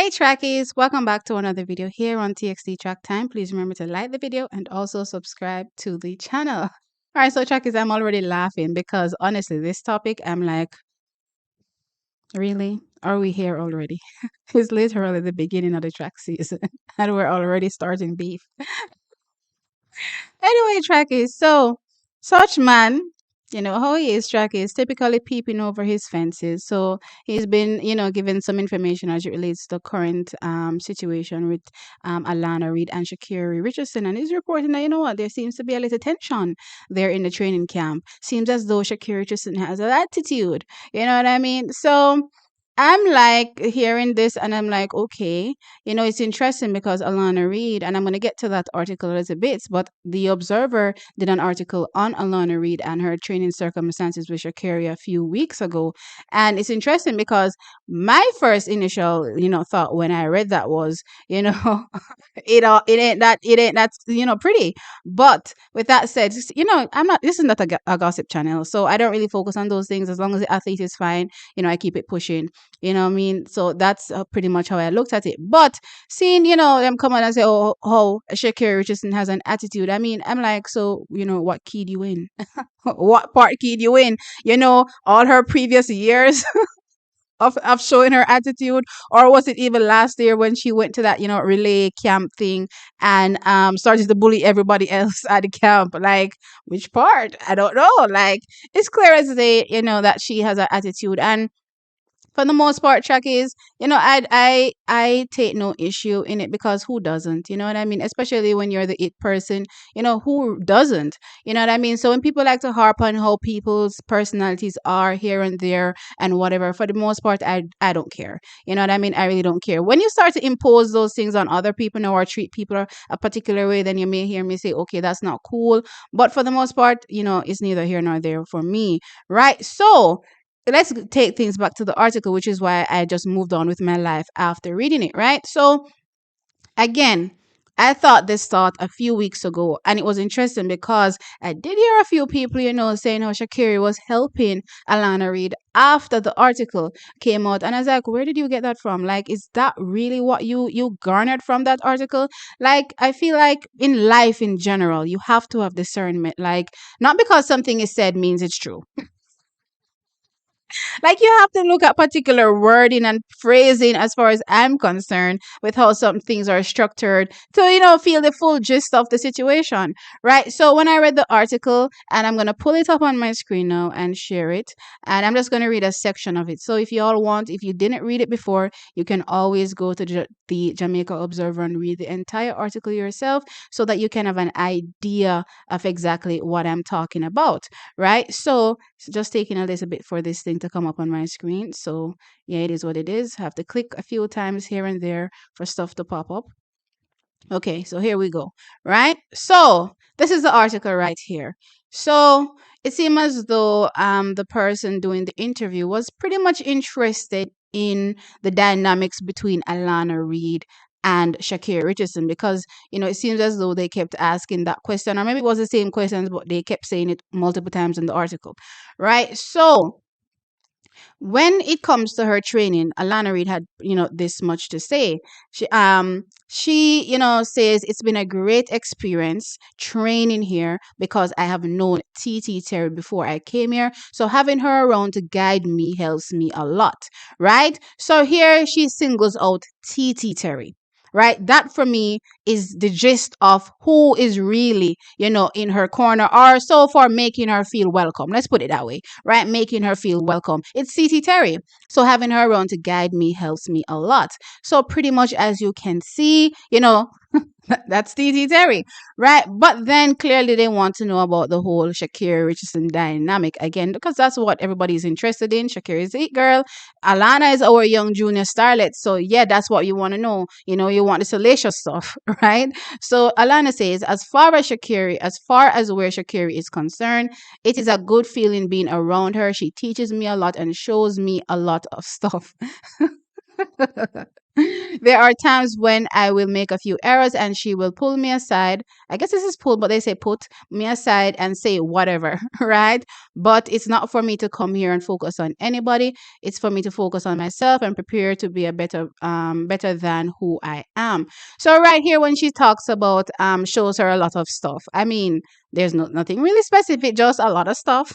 Hey Trackies, welcome back to another video here on TXT Track Time. Please remember to like the video and also subscribe to the channel. All right, so Trackies, I'm already laughing because honestly, this topic, I'm like, really? Are we here already? It's literally the beginning of the track season and we're already starting beef. Anyway, Tracky, so such man, how he is, Tracky, is typically peeping over his fences. So he's been, given some information as it relates to the current situation with Alana Reid and Sha'carri Richardson. And he's reporting that, there seems to be a little tension there in the training camp. Seems as though Sha'carri Richardson has an attitude. You know what I mean? So I'm like hearing this and I'm like, okay, it's interesting because Alana Reid, and I'm going to get to that article in a little bit, but the Observer did an article on Alana Reid and her training circumstances with Sha'carri a few weeks ago. And it's interesting because my first initial, thought when I read that was, it ain't that, pretty. But with that said, this is not a gossip channel. So I don't really focus on those things. As long as the athlete is fine, I keep it pushing. You know what I mean? So that's pretty much how I looked at it. But seeing, them come on and say, oh, Sha'carri Richardson has an attitude. I mean, I'm like, so, what keyed you in? What part keyed you in? All her previous years of showing her attitude, or was it even last year when she went to that, relay camp thing and started to bully everybody else at the camp? Like, which part? I don't know. Like, it's clear as day, that she has an attitude. And for the most part, track is, I take no issue in it because who doesn't? You know what I mean? Especially when you're the it person, who doesn't? You know what I mean? So when people like to harp on how people's personalities are here and there and whatever, for the most part, I don't care. You know what I mean? I really don't care. When you start to impose those things on other people or treat people a particular way, then you may hear me say, okay, that's not cool. But for the most part, it's neither here nor there for me, right? So let's take things back to the article, which is why I just moved on with my life after reading it, right? So, again, I thought this thought a few weeks ago, and it was interesting because I did hear a few people, saying how Sha'carri was helping Alana Reid after the article came out, and I was like, where did you get that from? Like, is that really what you garnered from that article? Like, I feel like in life in general, you have to have discernment. Like, not because something is said means it's true. Like you have to look at particular wording and phrasing as far as I'm concerned with how some things are structured to, feel the full gist of the situation. Right. So when I read the article, and I'm gonna pull it up on my screen now and share it, and I'm just gonna read a section of it. So if you all want, if you didn't read it before, you can always go to the Jamaica Observer and read the entire article yourself so that you can have an idea of exactly what I'm talking about. Right. So just taking a little bit for this thing to come up on my screen. So yeah, it is what it is. Have to click a few times here and there for stuff to pop up. Okay, so here we go. Right? So this is the article right here. So it seems as though the person doing the interview was pretty much interested in the dynamics between Alana Reid and Sha'carri Richardson because it seems as though they kept asking that question, or maybe it was the same questions, but they kept saying it multiple times in the article, right? So when it comes to her training, Alana Reid had, this much to say. She says it's been a great experience training here because I have known TT Terry before I came here. So having her around to guide me helps me a lot, right? So here she singles out TT Terry. Right, that for me is the gist of who is really, in her corner, or so far making her feel welcome. Let's put it that way, right? Making her feel welcome. It's CT Terry. So having her around to guide me helps me a lot. So pretty much as you can see, that's TT Terry, right? But then clearly they want to know about the whole Sha'carri Richardson dynamic again, because that's what everybody's interested in. Sha'carri is it girl. Alana is our young junior starlet. So yeah, that's what you want to know. You want the salacious stuff, right? So Alana says, as far as where Sha'carri is concerned, it is a good feeling being around her. She teaches me a lot and shows me a lot of stuff. There are times when I will make a few errors and she will pull me aside. I guess this is pull, but they say put me aside and say whatever, right? But it's not for me to come here and focus on anybody. It's for me to focus on myself and prepare to be a better than who I am. So right here, when she talks about shows her a lot of stuff. I mean, there's nothing really specific, just a lot of stuff.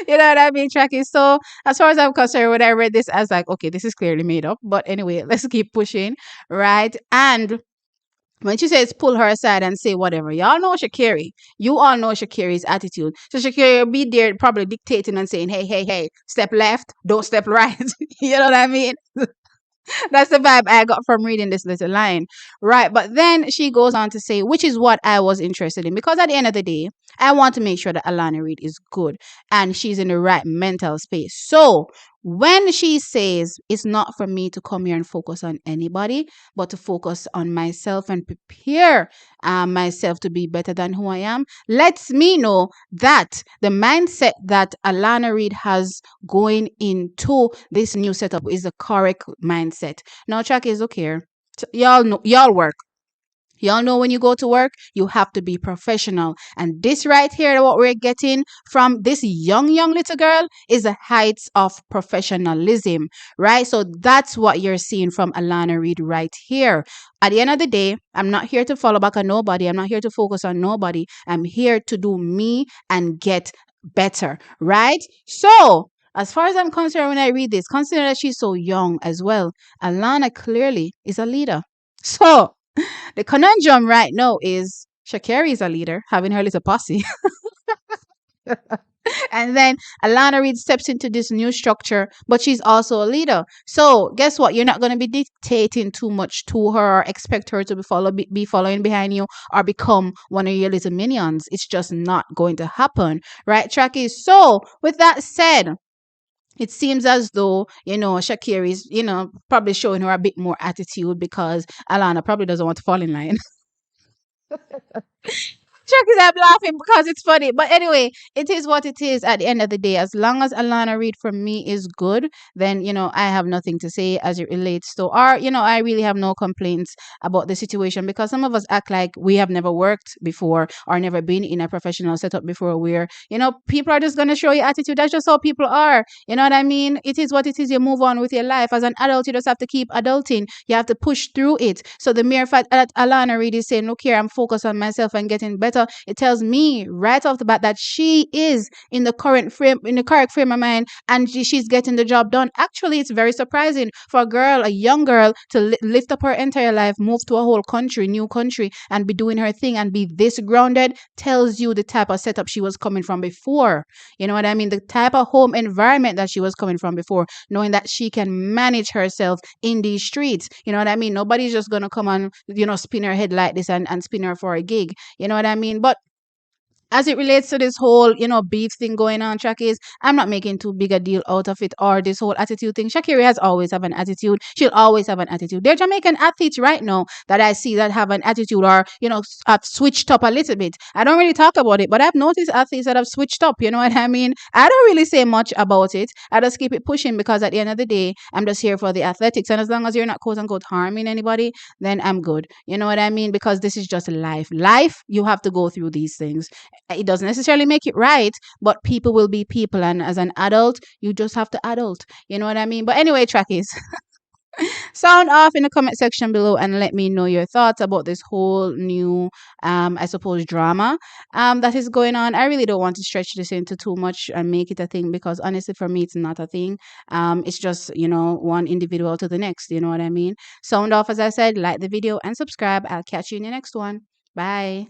You know what I mean, Tracky? So as far as I'm concerned, when I read this, I was like, okay, this is clearly made up. But anyway, let's keep pushing, right? And when she says pull her aside and say whatever, y'all know Sha'carri. You all know Sha'carri's attitude. So Sha'carri will be there probably dictating and saying, hey, hey, hey, step left, don't step right. You know what I mean? That's the vibe I got from reading this little line. Right. But then she goes on to say, which is what I was interested in. Because at the end of the day, I want to make sure that Alana Reid is good and she's in the right mental space. So when she says it's not for me to come here and focus on anybody, but to focus on myself and prepare myself to be better than who I am, lets me know that the mindset that Alana Reid has going into this new setup is the correct mindset. Now, track is okay. Y'all know, y'all work. Y'all know when you go to work, you have to be professional. And this right here, what we're getting from this young little girl is the heights of professionalism, right? So that's what you're seeing from Alana Reid right here. At the end of the day, I'm not here to follow back on nobody. I'm not here to focus on nobody. I'm here to do me and get better, right? So, as far as I'm concerned, when I read this, consider that she's so young as well. Alana clearly is a leader. So, the conundrum right now is Sha'carri is a leader, having her little posse. And then Alana Reid steps into this new structure, but she's also a leader. So guess what? You're not going to be dictating too much to her or expect her to be following behind you or become one of your little minions. It's just not going to happen, right, Tracky? So with that said, it seems as though, Sha'carri is, probably showing her a bit more attitude because Alana probably doesn't want to fall in line. Chuck is I'm laughing because it's funny. But anyway, it is what it is at the end of the day. As long as Alana Reid for me is good, then I have nothing to say as it relates to or I really have no complaints about the situation because some of us act like we have never worked before or never been in a professional setup before where, people are just gonna show you attitude. That's just how people are. You know what I mean? It is what it is. You move on with your life. As an adult, you just have to keep adulting. You have to push through it. So the mere fact that Alana Reid is saying, look here, I'm focused on myself and getting better, it tells me right off the bat that she is in the correct frame of mind and she's getting the job done. Actually, it's very surprising for a young girl to lift up her entire life, move to a whole country, new country, and be doing her thing and be this grounded. Tells you the type of setup she was coming from before. You know what I mean? The type of home environment that she was coming from before, knowing that she can manage herself in these streets. You know what I mean? Nobody's just gonna come and spin her head like this and spin her for a gig. You know what I mean? But as it relates to this whole, beef thing going on, Shakis, I'm not making too big a deal out of it or this whole attitude thing. Sha'carri has always have an attitude. She'll always have an attitude. There are Jamaican athletes right now that I see that have an attitude or, have switched up a little bit. I don't really talk about it, but I've noticed athletes that have switched up. You know what I mean? I don't really say much about it. I just keep it pushing because at the end of the day, I'm just here for the athletics. And as long as you're not quote unquote harming anybody, then I'm good. You know what I mean? Because this is just life. Life, you have to go through these things. It doesn't necessarily make it right, but people will be people. And as an adult, you just have to adult. You know what I mean? But anyway, trackies, sound off in the comment section below and let me know your thoughts about this whole new, I suppose, drama that is going on. I really don't want to stretch this into too much and make it a thing because honestly, for me, it's not a thing. It's just, one individual to the next. You know what I mean? Sound off, as I said, like the video and subscribe. I'll catch you in the next one. Bye.